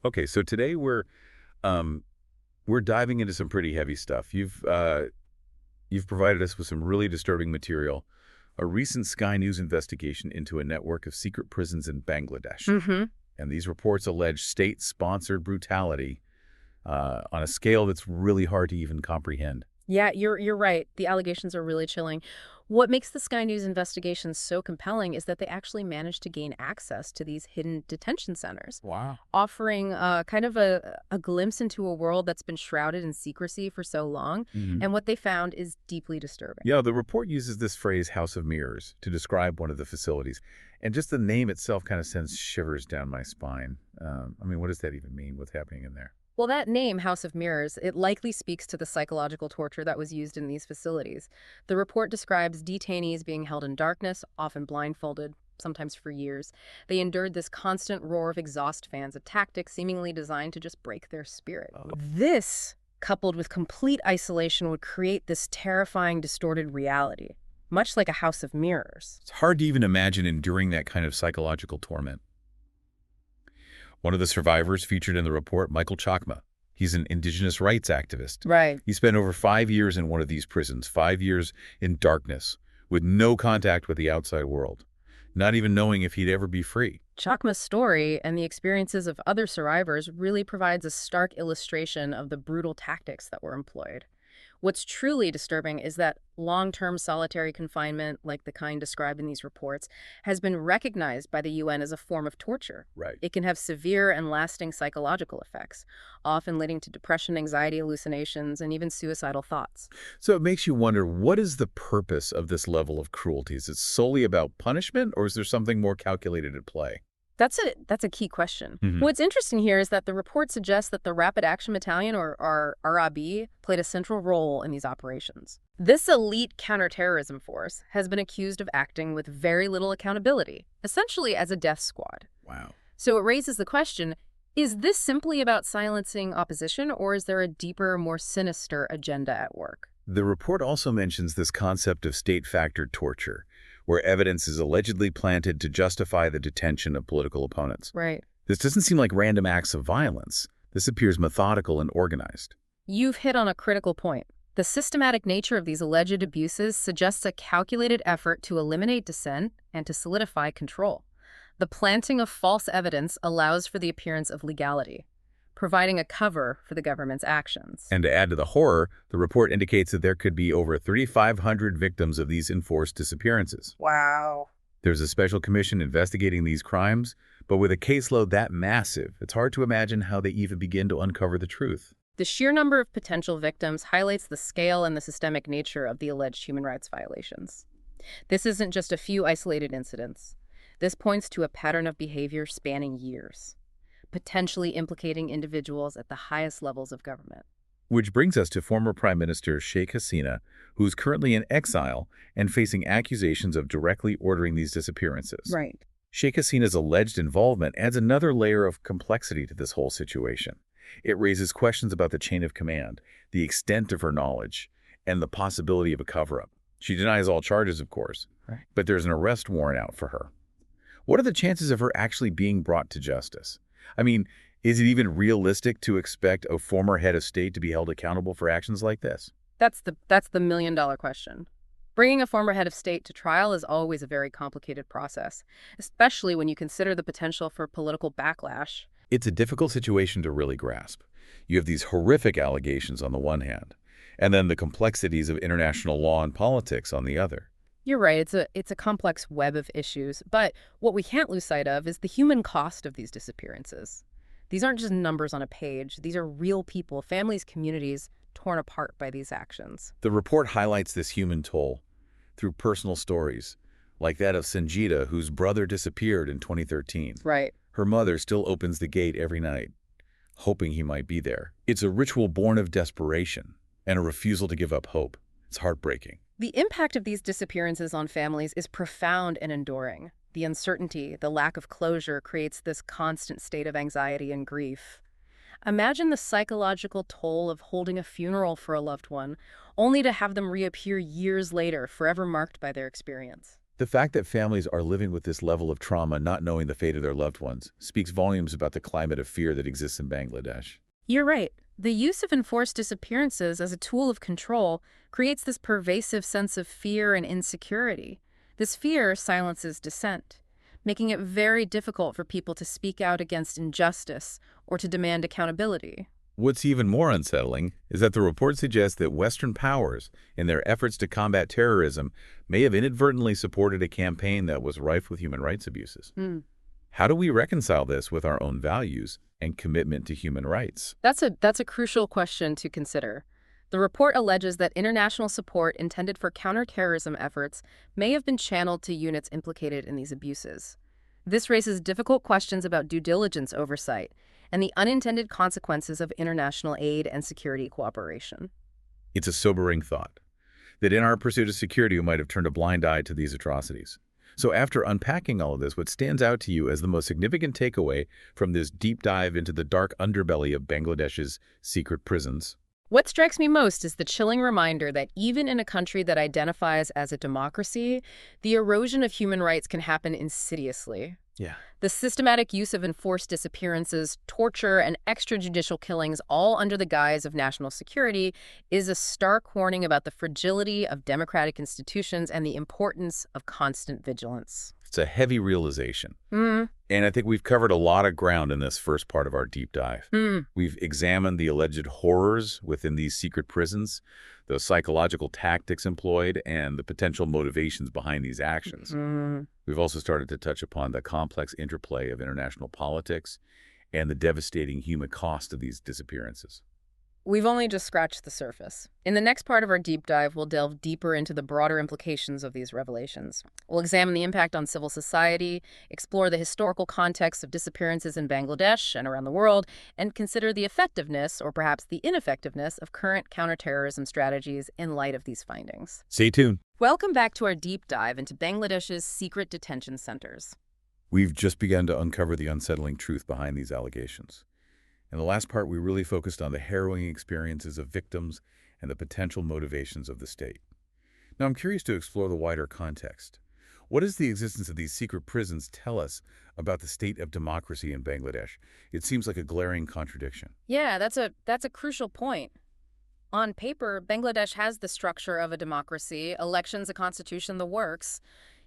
Okay, so today we're diving into some pretty heavy stuff. You've provided us with some really disturbing material. A recent Sky News investigation into a network of secret prisons in Bangladesh. hmm And these reports allege state-sponsored brutality on a scale that's really hard to even comprehend. Yeah, you're right. The allegations are really chilling. What makes the Sky News investigation so compelling is that they actually managed to gain access to these hidden detention centers, Wow. offering kind of a glimpse into a world that's been shrouded in secrecy for so long. hmm And what they found is deeply disturbing. Yeah, the report uses this phrase "House of Mirrors" to describe one of the facilities. And just the name itself kind of sends shivers down my spine. I mean, what does that even mean? What's happening in there? Well, that name, House of Mirrors, it likely speaks to the psychological torture that was used in these facilities. The report describes detainees being held in darkness, often blindfolded, sometimes for years. They endured this constant roar of exhaust fans, a tactic seemingly designed to just break their spirit. Oh, This, coupled with complete isolation, would create this terrifying, distorted reality, much like a house of mirrors. it's hard to even imagine enduring that kind of psychological torment. One of the survivors featured in the report, Michael Chakma. He's an indigenous rights activist. Right. He spent over 5 years in one of these prisons, 5 years in darkness, with no contact with the outside world, not even knowing if he'd ever be free. Chakma's story and the experiences of other survivors really provides a stark illustration of the brutal tactics that were employed. What's truly disturbing is that long-term solitary confinement, like the kind described in these reports, has been recognized by the UN as a form of torture. Right. It can have severe and lasting psychological effects, often leading to depression, anxiety, hallucinations, and even suicidal thoughts. So it makes you wonder, what is the purpose of this level of cruelty? Is it solely about punishment, or is there something more calculated at play? That's a key question. What's interesting here is that the report suggests that the Rapid Action Battalion, or RAB, played a central role in these operations. This elite counterterrorism force has been accused of acting with very little accountability, essentially as a death squad. Wow. So it raises the question, is this simply about silencing opposition, or is there a deeper, more sinister agenda at work? The report also mentions this concept of state-factored torture, where evidence is allegedly planted to justify the detention of political opponents. Right. This doesn't seem like random acts of violence. This appears methodical and organized. You've hit on a critical point. The systematic nature of these alleged abuses suggests a calculated effort to eliminate dissent and to solidify control. The planting of false evidence allows for the appearance of legality, providing a cover for the government's actions. And to add to the horror, the report indicates that there could be over 3,500 victims of these enforced disappearances. Wow. There's a special commission investigating these crimes, but with a caseload that massive, it's hard to imagine how they even begin to uncover the truth. The sheer number of potential victims highlights the scale and the systemic nature of the alleged human rights violations. This isn't just a few isolated incidents. This points to a pattern of behavior spanning years, potentially implicating individuals at the highest levels of government. Which brings us to former Prime Minister Sheikh Hasina, who's currently in exile and facing accusations of directly ordering these disappearances. Right. Sheikh Hasina's alleged involvement adds another layer of complexity to this whole situation. It raises questions about the chain of command, the extent of her knowledge, and the possibility of a cover-up. She denies all charges, of course, Right. but there's an arrest warrant out for her. What are the chances of her actually being brought to justice? I mean, is it even realistic to expect a former head of state to be held accountable for actions like this? That's the million-dollar question. Bringing a former head of state to trial is always a very complicated process, especially when you consider the potential for political backlash. It's a difficult situation to really grasp. You have these horrific allegations on the one hand, and then the complexities of international law and politics on the other. You're right, it's a complex web of issues, but what we can't lose sight of is the human cost of these disappearances. These aren't just numbers on a page. These are real people, families, communities torn apart by these actions. The report highlights this human toll through personal stories, like that of Sanjita, whose brother disappeared in 2013. Right. Her mother still opens the gate every night, hoping he might be there. It's a ritual born of desperation and a refusal to give up hope. It's heartbreaking. The impact of these disappearances on families is profound and enduring. The uncertainty, the lack of closure creates this constant state of anxiety and grief. Imagine the psychological toll of holding a funeral for a loved one, only to have them reappear years later, forever marked by their experience. The fact that families are living with this level of trauma, not knowing the fate of their loved ones, speaks volumes about the climate of fear that exists in Bangladesh. You're right. The use of enforced disappearances as a tool of control creates this pervasive sense of fear and insecurity. This fear silences dissent, making it very difficult for people to speak out against injustice or to demand accountability. What's even more unsettling is that the report suggests that Western powers, in their efforts to combat terrorism, may have inadvertently supported a campaign that was rife with human rights abuses. How do we reconcile this with our own values and commitment to human rights? That's a crucial question to consider. The report alleges that international support intended for counterterrorism efforts may have been channeled to units implicated in these abuses. This raises difficult questions about due diligence oversight and the unintended consequences of international aid and security cooperation. It's a sobering thought that in our pursuit of security, we might have turned a blind eye to these atrocities. So after unpacking all of this, what stands out to you as the most significant takeaway from this deep dive into the dark underbelly of Bangladesh's secret prisons? What strikes me most is the chilling reminder that even in a country that identifies as a democracy, the erosion of human rights can happen insidiously. Yeah. The systematic use of enforced disappearances, torture, and extrajudicial killings, all under the guise of national security, is a stark warning about the fragility of democratic institutions and the importance of constant vigilance. It's a heavy realization. And I think we've covered a lot of ground in this first part of our deep dive. We've examined the alleged horrors within these secret prisons, the psychological tactics employed, and the potential motivations behind these actions. We've also started to touch upon the complex interplay of international politics and the devastating human cost of these disappearances. We've only just scratched the surface. In the next part of our deep dive, we'll delve deeper into the broader implications of these revelations. We'll examine the impact on civil society, explore the historical context of disappearances in Bangladesh and around the world, and consider the effectiveness, or perhaps the ineffectiveness, of current counterterrorism strategies in light of these findings. Stay tuned. Welcome back to our deep dive into Bangladesh's secret detention centers. We've just begun to uncover the unsettling truth behind these allegations. In the last part, we really focused on the harrowing experiences of victims and the potential motivations of the state. Now, I'm curious to explore the wider context. What does the existence of these secret prisons tell us about the state of democracy in Bangladesh? It seems like a glaring contradiction. Yeah, that's a crucial point. On paper, Bangladesh has the structure of a democracy, elections, a constitution, the works.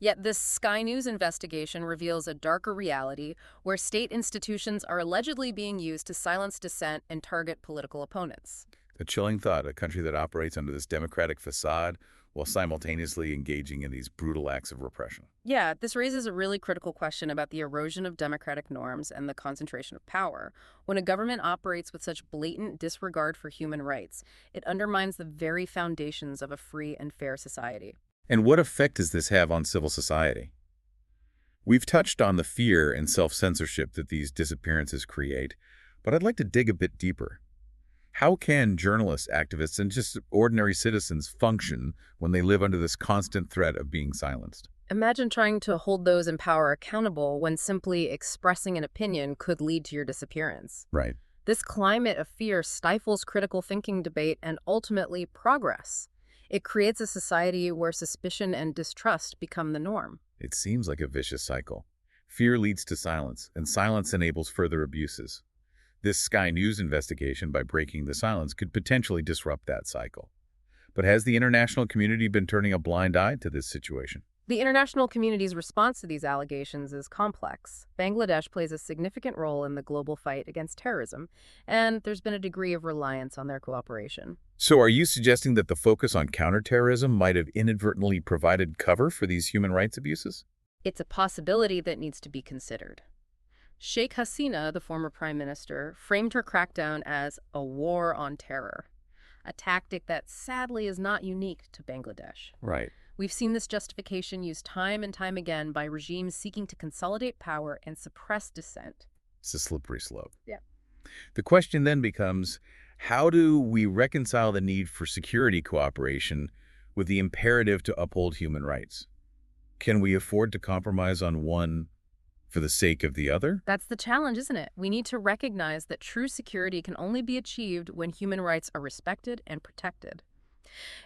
Yet this Sky News investigation reveals a darker reality where state institutions are allegedly being used to silence dissent and target political opponents. A chilling thought, a country that operates under this democratic facade while simultaneously engaging in these brutal acts of repression. Yeah, this raises a really critical question about the erosion of democratic norms and the concentration of power. When a government operates with such blatant disregard for human rights, it undermines the very foundations of a free and fair society. And what effect does this have on civil society? We've touched on the fear and self-censorship that these disappearances create, but I'd like to dig a bit deeper. How can journalists, activists, and just ordinary citizens function when they live under this constant threat of being silenced? Imagine trying to hold those in power accountable when simply expressing an opinion could lead to your disappearance. Right. This climate of fear stifles critical thinking, debate, and ultimately progress. It creates a society where suspicion and distrust become the norm. It seems like a vicious cycle. Fear leads to silence, and silence enables further abuses. This Sky News investigation, by breaking the silence, could potentially disrupt that cycle. But has the international community been turning a blind eye to this situation? The international community's response to these allegations is complex. Bangladesh plays a significant role in the global fight against terrorism, and there's been a degree of reliance on their cooperation. So are you suggesting that the focus on counterterrorism might have inadvertently provided cover for these human rights abuses? It's a possibility that needs to be considered. Sheikh Hasina, the former prime minister, framed her crackdown as a war on terror, a tactic that sadly is not unique to Bangladesh. Right. We've seen this justification used time and time again by regimes seeking to consolidate power and suppress dissent. It's a slippery slope. Yeah. The question then becomes, how do we reconcile the need for security cooperation with the imperative to uphold human rights? Can we afford to compromise on one for the sake of the other? That's the challenge, isn't it? We need to recognize that true security can only be achieved when human rights are respected and protected.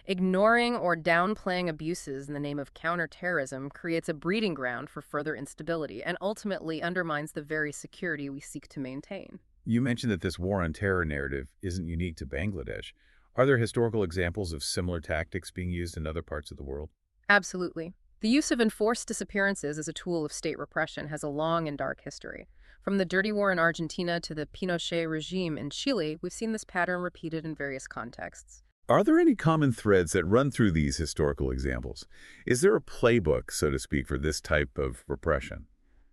Ignoring or downplaying abuses in the name of counterterrorism creates a breeding ground for further instability and ultimately undermines the very security we seek to maintain. You mentioned that this war on terror narrative isn't unique to Bangladesh. Are there historical examples of similar tactics being used in other parts of the world? Absolutely. The use of enforced disappearances as a tool of state repression has a long and dark history. From the dirty war in Argentina to the Pinochet regime in Chile, we've seen this pattern repeated in various contexts. Are there any common threads that run through these historical examples? Is there a playbook, so to speak, for this type of repression?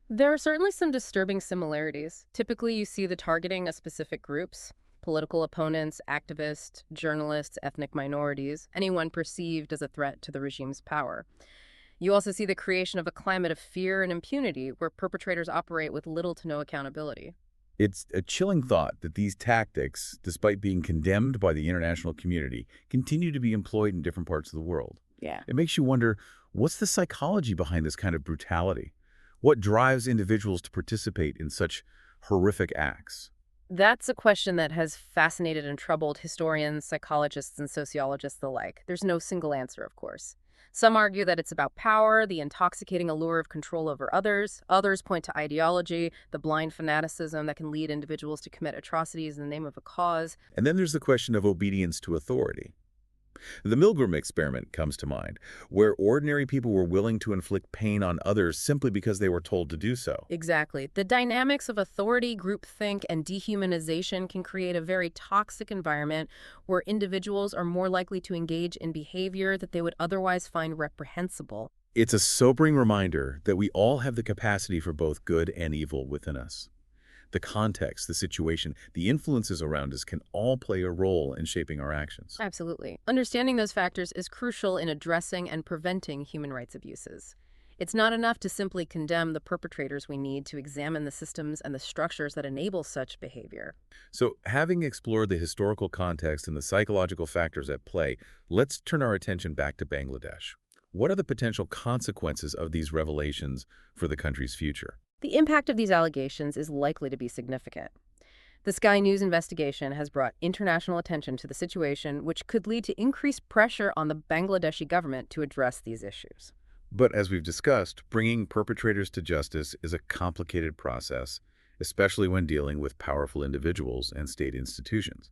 There are certainly some disturbing similarities. Typically, you see the targeting of specific groups, political opponents, activists, journalists, ethnic minorities, anyone perceived as a threat to the regime's power. You also see the creation of a climate of fear and impunity where perpetrators operate with little to no accountability. It's a chilling thought that these tactics, despite being condemned by the international community, continue to be employed in different parts of the world. Yeah. It makes you wonder, what's the psychology behind this kind of brutality? What drives individuals to participate in such horrific acts? That's a question that has fascinated and troubled historians, psychologists, and sociologists alike. There's no single answer, of course. Some argue that it's about power, the intoxicating allure of control over others. Others point to ideology, the blind fanaticism that can lead individuals to commit atrocities in the name of a cause. And then there's the question of obedience to authority. The Milgram experiment comes to mind, where ordinary people were willing to inflict pain on others simply because they were told to do so. Exactly. The dynamics of authority, groupthink, and dehumanization can create a very toxic environment where individuals are more likely to engage in behavior that they would otherwise find reprehensible. It's a sobering reminder that we all have the capacity for both good and evil within us. The context, the situation, the influences around us can all play a role in shaping our actions. Absolutely. Understanding those factors is crucial in addressing and preventing human rights abuses. It's not enough to simply condemn the perpetrators. We need to examine the systems and the structures that enable such behavior. So, having explored the historical context and the psychological factors at play, let's turn our attention back to Bangladesh. What are the potential consequences of these revelations for the country's future? The impact of these allegations is likely to be significant. The Sky News investigation has brought international attention to the situation, which could lead to increased pressure on the Bangladeshi government to address these issues. But as we've discussed, bringing perpetrators to justice is a complicated process, especially when dealing with powerful individuals and state institutions.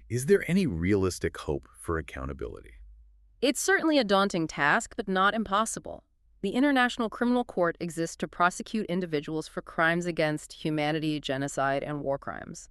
Is there any realistic hope for accountability? It's certainly a daunting task, but not impossible. The International Criminal Court exists to prosecute individuals for crimes against humanity, genocide, and war crimes.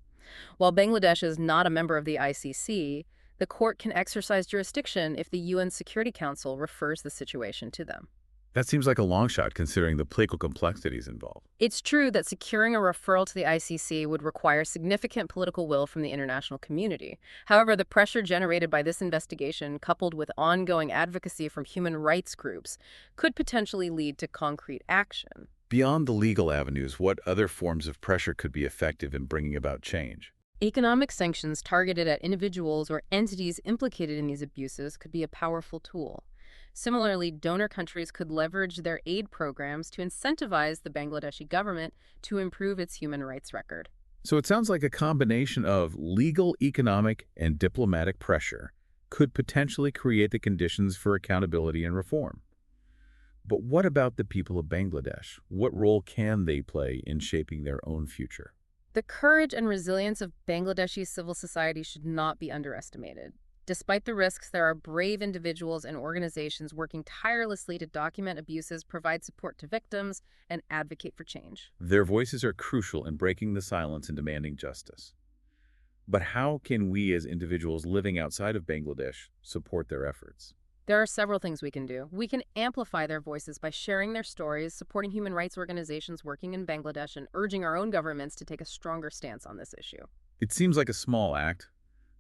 While Bangladesh is not a member of the ICC, the court can exercise jurisdiction if the UN Security Council refers the situation to them. That seems like a long shot considering the political complexities involved. It's true that securing a referral to the ICC would require significant political will from the international community. However, the pressure generated by this investigation, coupled with ongoing advocacy from human rights groups, could potentially lead to concrete action. Beyond the legal avenues, what other forms of pressure could be effective in bringing about change? Economic sanctions targeted at individuals or entities implicated in these abuses could be a powerful tool. Similarly, donor countries could leverage their aid programs to incentivize the Bangladeshi government to improve its human rights record. So it sounds like a combination of legal, economic, and diplomatic pressure could potentially create the conditions for accountability and reform. But what about the people of Bangladesh? What role can they play in shaping their own future? The courage and resilience of Bangladeshi civil society should not be underestimated. Despite the risks, there are brave individuals and organizations working tirelessly to document abuses, provide support to victims, and advocate for change. Their voices are crucial in breaking the silence and demanding justice. But how can we as individuals living outside of Bangladesh support their efforts? There are several things we can do. We can amplify their voices by sharing their stories, supporting human rights organizations working in Bangladesh, and urging our own governments to take a stronger stance on this issue. It seems like a small act,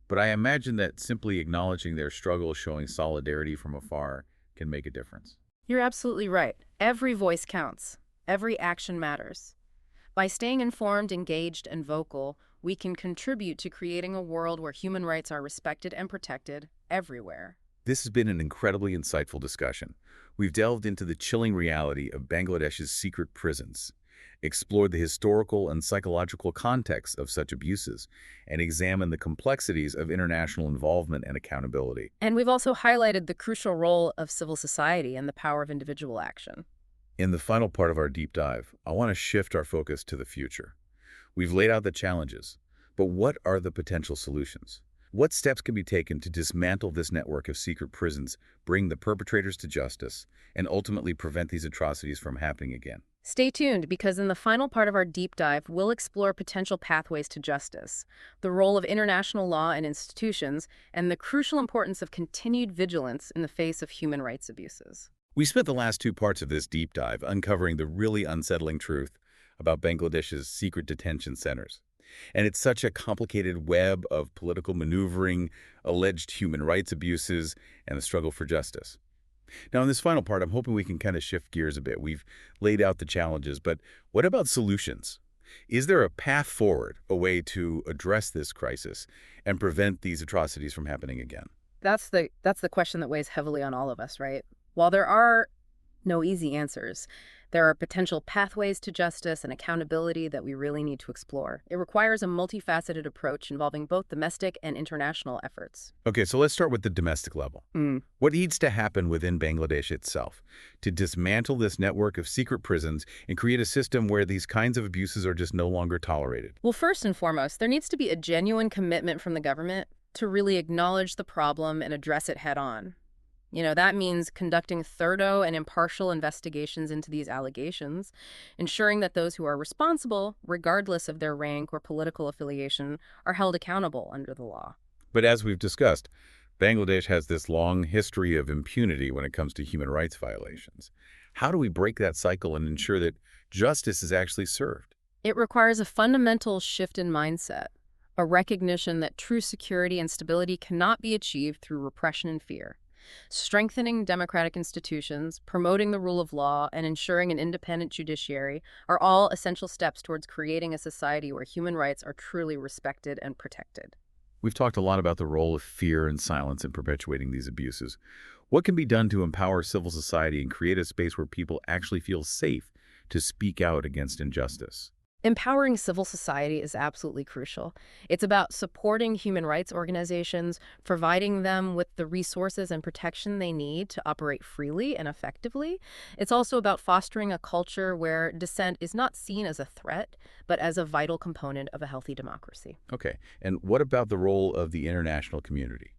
but I imagine that simply acknowledging their struggle, showing solidarity from afar, can make a difference. You're absolutely right. Every voice counts. Every action matters. By staying informed, engaged, and vocal, we can contribute to creating a world where human rights are respected and protected everywhere. This has been an incredibly insightful discussion. We've delved into the chilling reality of Bangladesh's secret prisons explored the historical and psychological context of such abuses, and examined the complexities of international involvement and accountability. And we've also highlighted the crucial role of civil society and the power of individual action. In the final part of our deep dive, I want to shift our focus to the future. We've laid out the challenges, but what are the potential solutions? What steps can be taken to dismantle this network of secret prisons, bring the perpetrators to justice, and ultimately prevent these atrocities from happening again? Stay tuned, because in the final part of our deep dive, we'll explore potential pathways to justice, the role of international law and institutions, and the crucial importance of continued vigilance in the face of human rights abuses. We spent the last two parts of this deep dive uncovering the really unsettling truth about Bangladesh's secret detention centers. And it's such a complicated web of political maneuvering, alleged human rights abuses, and the struggle for justice. Now, in this final part, I'm hoping we can kind of shift gears a bit. We've laid out the challenges, but what about solutions? Is there a path forward, a way to address this crisis and prevent these atrocities from happening again? That's the question that weighs heavily on all of us, right? While there are no easy answers, there are potential pathways to justice and accountability that we really need to explore. It requires a multifaceted approach involving both domestic and international efforts. Okay, so let's start with the domestic level. What needs to happen within Bangladesh itself to dismantle this network of secret prisons and create a system where these kinds of abuses are just no longer tolerated? Well, first and foremost, there needs to be a genuine commitment from the government to really acknowledge the problem and address it head on. That means conducting thorough and impartial investigations into these allegations, ensuring that those who are responsible, regardless of their rank or political affiliation, are held accountable under the law. But as we've discussed, Bangladesh has this long history of impunity when it comes to human rights violations. How do we break that cycle and ensure that justice is actually served? It requires a fundamental shift in mindset, a recognition that true security and stability cannot be achieved through repression and fear. Strengthening democratic institutions, promoting the rule of law, and ensuring an independent judiciary are all essential steps towards creating a society where human rights are truly respected and protected. We've talked a lot about the role of fear and silence in perpetuating these abuses. What can be done to empower civil society and create a space where people actually feel safe to speak out against injustice? Empowering civil society is absolutely crucial. It's about supporting human rights organizations, providing them with the resources and protection they need to operate freely and effectively. It's also about fostering a culture where dissent is not seen as a threat, but as a vital component of a healthy democracy. Okay, and what about the role of the international community?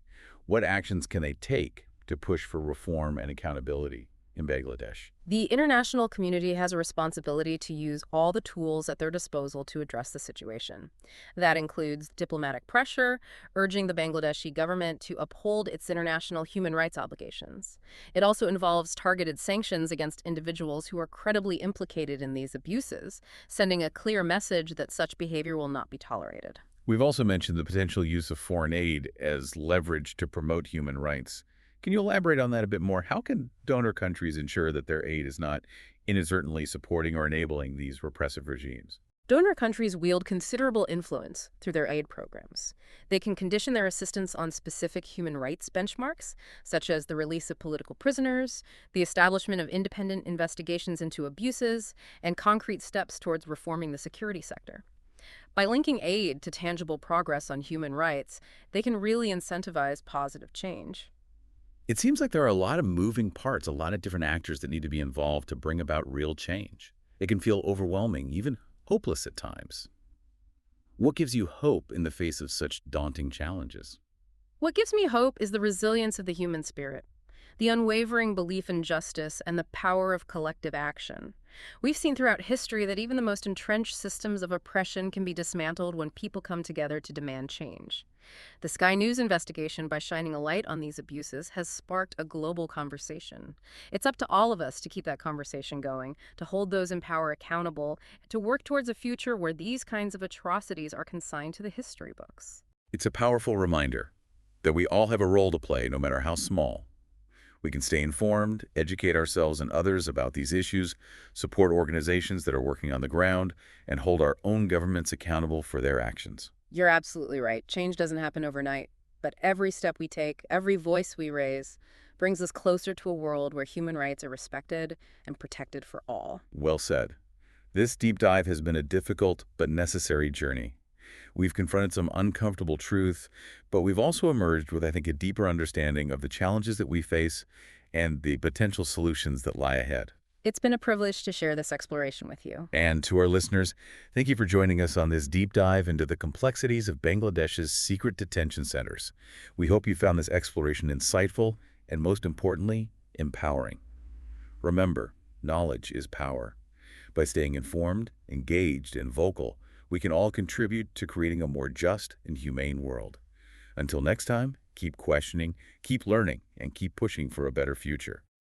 What actions can they take to push for reform and accountability in Bangladesh? The international community has a responsibility to use all the tools at their disposal to address the situation. That includes diplomatic pressure, urging the Bangladeshi government to uphold its international human rights obligations. It also involves targeted sanctions against individuals who are credibly implicated in these abuses, sending a clear message that such behavior will not be tolerated. We've also mentioned the potential use of foreign aid as leverage to promote human rights. Can you elaborate on that a bit more? How can donor countries ensure that their aid is not inadvertently supporting or enabling these repressive regimes? Donor countries wield considerable influence through their aid programs. They can condition their assistance on specific human rights benchmarks, such as the release of political prisoners, the establishment of independent investigations into abuses, and concrete steps towards reforming the security sector. By linking aid to tangible progress on human rights, they can really incentivize positive change. It seems like there are a lot of moving parts, a lot of different actors that need to be involved to bring about real change. It can feel overwhelming, even hopeless at times. What gives you hope in the face of such daunting challenges? What gives me hope is the resilience of the human spirit, the unwavering belief in justice, and the power of collective action. We've seen throughout history that even the most entrenched systems of oppression can be dismantled when people come together to demand change. The Sky News investigation, by shining a light on these abuses, has sparked a global conversation. It's up to all of us to keep that conversation going, to hold those in power accountable, and to work towards a future where these kinds of atrocities are consigned to the history books. It's a powerful reminder that we all have a role to play, no matter how small. We can stay informed, educate ourselves and others about these issues, support organizations that are working on the ground, and hold our own governments accountable for their actions. You're absolutely right. Change doesn't happen overnight, but every step we take, every voice we raise, brings us closer to a world where human rights are respected and protected for all. Well said. This deep dive has been a difficult but necessary journey. We've confronted some uncomfortable truth, but we've also emerged with, I think, a deeper understanding of the challenges that we face and the potential solutions that lie ahead. It's been a privilege to share this exploration with you. And to our listeners, thank you for joining us on this deep dive into the complexities of Bangladesh's secret detention centers. We hope you found this exploration insightful and, most importantly, empowering. Remember, knowledge is power. By staying informed, engaged, and vocal, we can all contribute to creating a more just and humane world. Until next time, keep questioning, keep learning, and keep pushing for a better future.